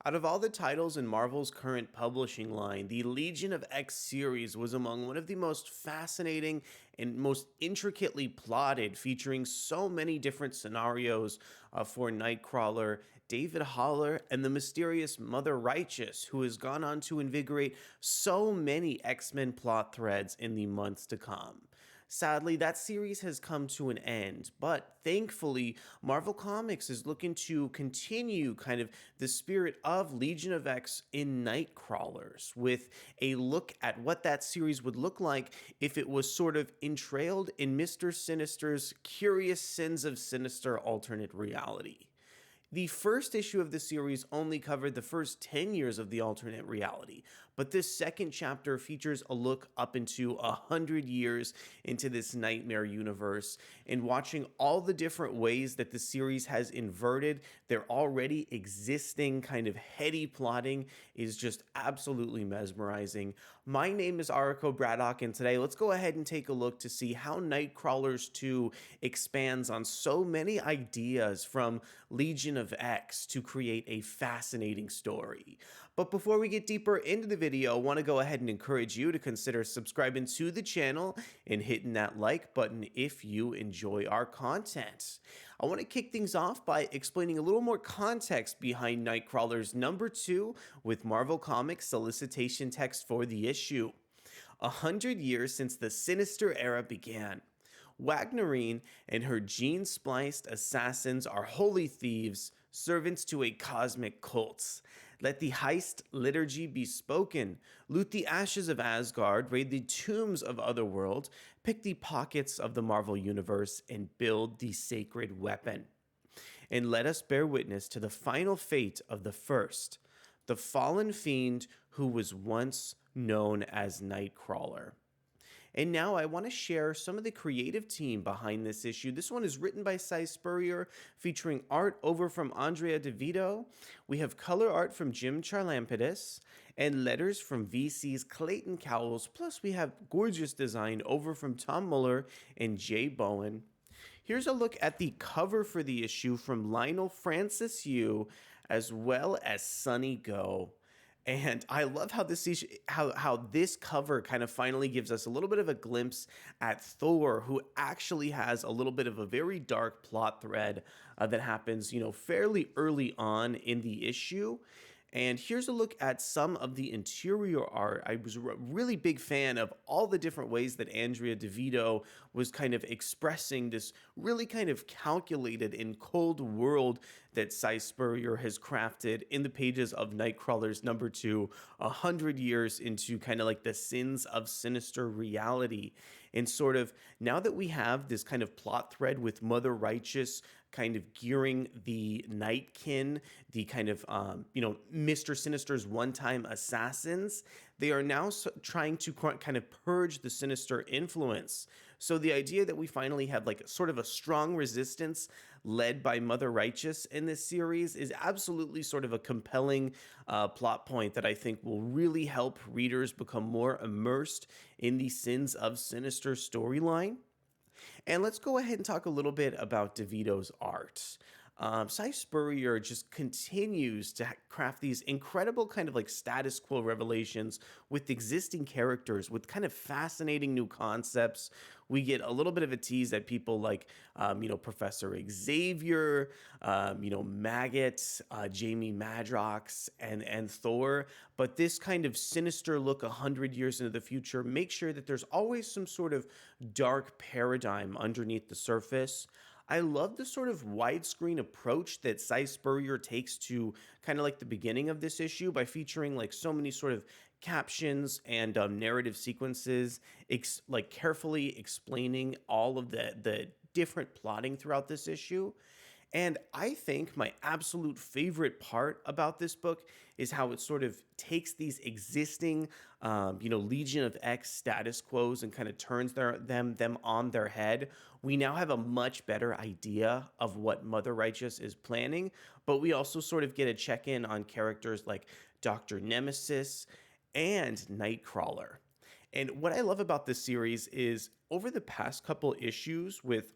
Out of all the titles in Marvel's current publishing line, the Legion of X series was among one of the most fascinating and most intricately plotted, featuring so many different scenarios for Nightcrawler, David Haller, and the mysterious Mother Righteous, who has gone on to invigorate so many X-Men plot threads in the months to come. Sadly, that series has come to an end, but thankfully, Marvel Comics is looking to continue kind of the spirit of Legion of X in Nightcrawlers, with a look at what that series would look like if it was sort of entrailed in Mr. Sinister's Curious Sins of Sinister alternate reality. The first issue of the series only covered the first 10 years of the alternate reality, but this second chapter features a look up into 100 years into this nightmare universe, and watching all the different ways that the series has inverted their already existing kind of heady plotting is just absolutely mesmerizing. My name is Ariko Braddock, and today let's go ahead and take a look to see how Nightcrawlers 2 expands on so many ideas from Legion of X to create a fascinating story. But before we get deeper into the video, I want to go ahead and encourage you to consider subscribing to the channel and hitting that like button if you enjoy our content. I want to kick things off by explaining a little more context behind Nightcrawlers number 2 with Marvel Comics solicitation text for the issue. 100 years since the Sinister era began, WAGNERINE and her gene-spliced assassins are holy thieves, servants to a cosmic cult. Let the HEIST LITURGY be spoken. Loot the ashes of Asgard, raid the tombs of Otherworld, pick the pockets of the Marvel Universe, and build the sacred weapon. And let us bear witness to the final fate of the first, the fallen fiend who was once known as Nightcrawler. And now I want to share some of the creative team behind this issue. This one is written by Si Spurrier, featuring art over from Andrea Di Vito. We have color art from Jim Charalampidis, and letters from VC's Clayton Cowles, plus we have gorgeous design over from Tom Muller and Bowen. Here's a look at the cover for the issue from Lionel Francis Yu, as well as Sunny Go. And I love how this this cover kind of finally gives us a little bit of a glimpse at Thor, who actually has a little bit of a very dark plot thread that happens, fairly early on in the issue. And here's a look at some of the interior art. I was a really big fan of all the different ways that Andrea Di Vito was kind of expressing this really kind of calculated and cold world that Si Spurrier has crafted in the pages of Nightcrawlers number 2, 100 years into kind of like the sins of sinister reality. And sort of now that we have this kind of plot thread with Mother Righteous kind of gearing the Nightkin, the kind of, Mr. Sinister's one-time assassins, they are now trying to kind of purge the Sinister influence. So the idea that we finally have like sort of a strong resistance led by Mother Righteous in this series is absolutely sort of a compelling plot point that I think will really help readers become more immersed in the Sins of Sinister storyline. And let's go ahead and talk a little bit about Di Vito's art. Si Spurrier just continues to craft these incredible kind of like status quo revelations with existing characters, with kind of fascinating new concepts. We get a little bit of a tease at people like, Professor Xavier, Maggot, Jamie Madrox, and Thor. But this kind of sinister look 100 years into the future makes sure that there's always some sort of dark paradigm underneath the surface. I love the sort of widescreen approach that Si Spurrier takes to kind of like the beginning of this issue by featuring like so many sort of captions and narrative sequences, like carefully explaining all of the different plotting throughout this issue. And I think my absolute favorite part about this book is how it sort of takes these existing, Legion of X status quos and kind of turns them on their head. We now have a much better idea of what Mother Righteous is planning, but we also sort of get a check-in on characters like Dr. Nemesis and Nightcrawler. And what I love about this series is over the past couple issues with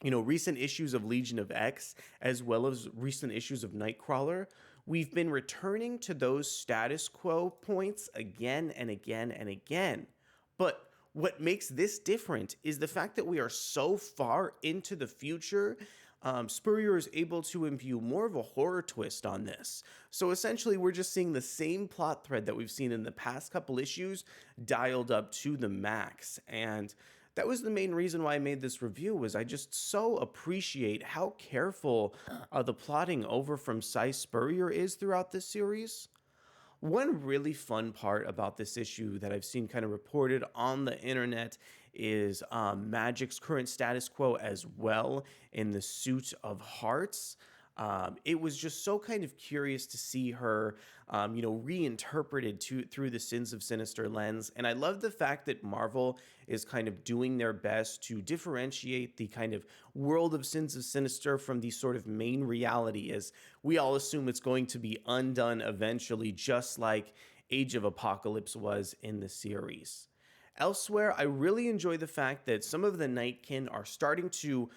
recent issues of Legion of X, as well as recent issues of Nightcrawler, We've been returning to those status quo points again and again and again. But what makes this different is the fact that we are so far into the future. Spurrier is able to imbue more of a horror twist on this. So essentially, we're just seeing the same plot thread that we've seen in the past couple issues dialed up to the max. And that was the main reason why I made this review, was I just so appreciate how careful the plotting over from Si Spurrier is throughout this series. One really fun part about this issue that I've seen kind of reported on the internet is Magic's current status quo as well in the Suit of Hearts. It was just so kind of curious to see her, reinterpreted through the Sins of Sinister lens. And I love the fact that Marvel is kind of doing their best to differentiate the kind of world of Sins of Sinister from the sort of main reality, as we all assume it's going to be undone eventually, just like Age of Apocalypse was in the series. Elsewhere, I really enjoy the fact that some of the Nightkin are starting to,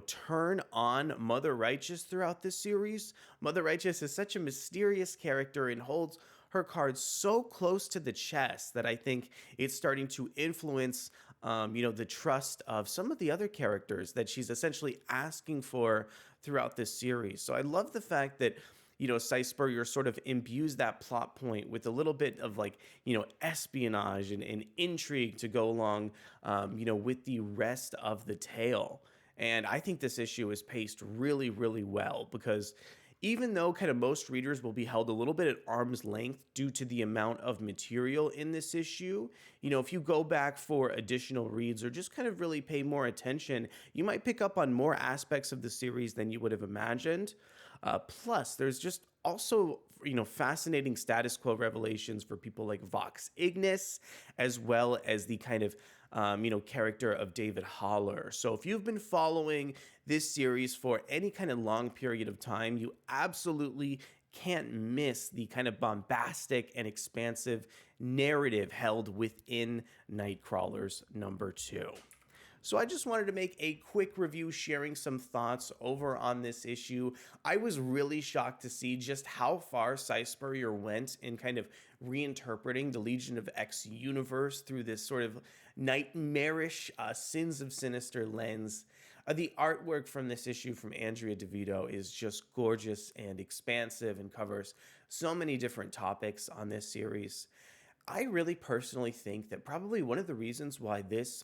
turn on Mother Righteous throughout this series. Mother Righteous is such a mysterious character and holds her cards so close to the chest that I think it's starting to influence, the trust of some of the other characters that she's essentially asking for throughout this series. So I love the fact that Si Spurrier sort of imbues that plot point with a little bit of espionage and intrigue to go along, with the rest of the tale. And I think this issue is paced really, really well, because even though kind of most readers will be held a little bit at arm's length due to the amount of material in this issue, if you go back for additional reads or just kind of really pay more attention, you might pick up on more aspects of the series than you would have imagined. Plus, there's just also, fascinating status quo revelations for people like Vox Ignis, as well as the kind of, character of David Haller. So if you've been following this series for any kind of long period of time, you absolutely can't miss the kind of bombastic and expansive narrative held within Nightcrawlers #2. So I just wanted to make a quick review sharing some thoughts over on this issue. I was really shocked to see just how far Si Spurrier went in kind of reinterpreting the Legion of X universe through this sort of nightmarish Sins of Sinister lens. The artwork from this issue from Andrea Di Vito is just gorgeous and expansive and covers so many different topics on this series. I really personally think that probably one of the reasons why this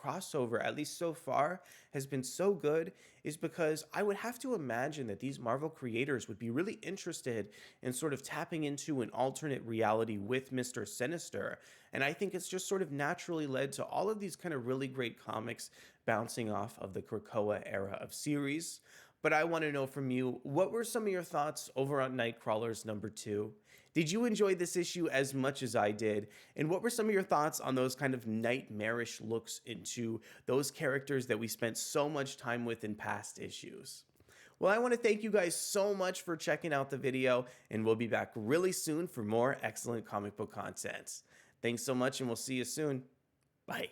crossover, at least so far, has been so good is because I would have to imagine that these Marvel creators would be really interested in sort of tapping into an alternate reality with Mr. Sinister. And I think it's just sort of naturally led to all of these kind of really great comics bouncing off of the Krakoa era of series. But I want to know from you, what were some of your thoughts over on Nightcrawlers #2? Did you enjoy this issue as much as I did? And what were some of your thoughts on those kind of nightmarish looks into those characters that we spent so much time with in past issues? Well, I want to thank you guys so much for checking out the video, and we'll be back really soon for more excellent comic book content. Thanks so much, and we'll see you soon. Bye.